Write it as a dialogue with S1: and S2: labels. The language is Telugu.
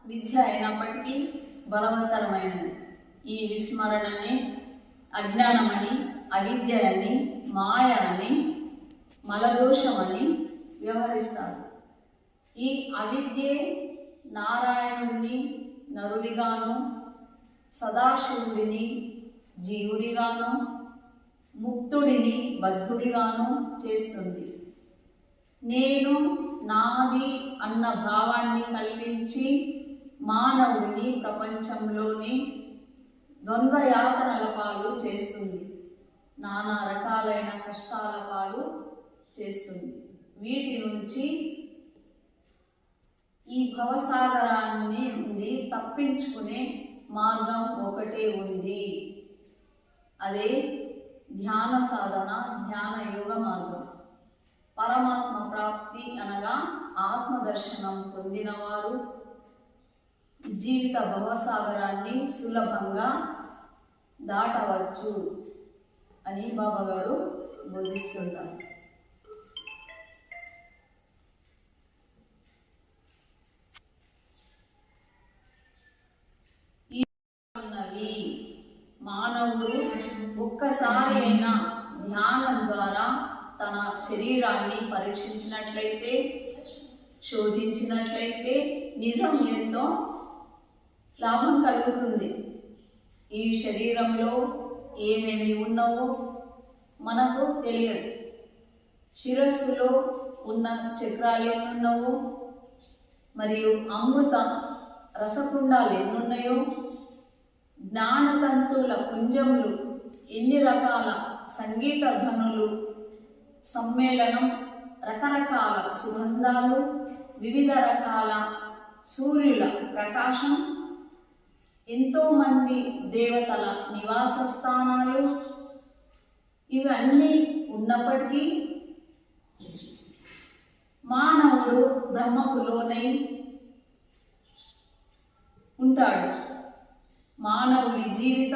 S1: విద్య అయినప్పటికీ బలవత్తరమైనది. ఈ విస్మరణనే అజ్ఞానమని, అవిద్య అని, మాయ అని, మలదోషమని వ్యవహరిస్తారు. ఈ అవిద్యే నారాయణుడిని నరుడిగాను, సదాశివుడిని జీవుడిగాను, ముక్తుడిని బద్ధుడిగాను చేస్తుంది. నేను నాది అన్న భావాన్ని కల్పించి మానవుడిని ప్రపంచంలోని ద్వంద్వయాతనల పాలు చేస్తుంది. నానా రకాలైన కష్టాల పాలు చేస్తుంది. వీటి నుంచి ఈ భవసాగరాన్ని నుండి తప్పించుకునే మార్గం ఒకటే ఉంది. అదే ధ్యాన సాధన, ధ్యాన యోగ మార్గం. పరమాత్మ ప్రాప్తి అనగా ఆత్మదర్శనం పొందినవారు జీవిత భవసాగరాన్ని సులభంగా దాటవచ్చు అని బాబా గారు బోధిస్తుంటారు. మానవుడు ఒక్కసారి అయినా ధ్యానం ద్వారా తన శరీరాన్ని పరీక్షించినట్లయితే, శోధించినట్లయితే నిజం ఎంతో లాభం కలుగుతుంది. ఈ శరీరంలో ఏమేమి ఉన్నావో మనకు తెలియదు. శిరస్సులో ఉన్న చక్రాలు ఎన్నున్నావో, మరియు అమృత రసకుండాలు ఎన్నున్నాయో, జ్ఞానతంతుల పుంజములు ఎన్ని రకాల సంగీత ధ్వనులు సమ్మేళనం, రకరకాల సుగంధాలు, వివిధ రకాల సూర్యుల ప్రకాశం, ఎంతోమంది దేవతల నివాస స్థానాలు, ఇవన్నీ ఉన్నప్పటికీ మానవుడు బ్రహ్మకు లోనై ఉంటాడు. మానవుడి జీవితం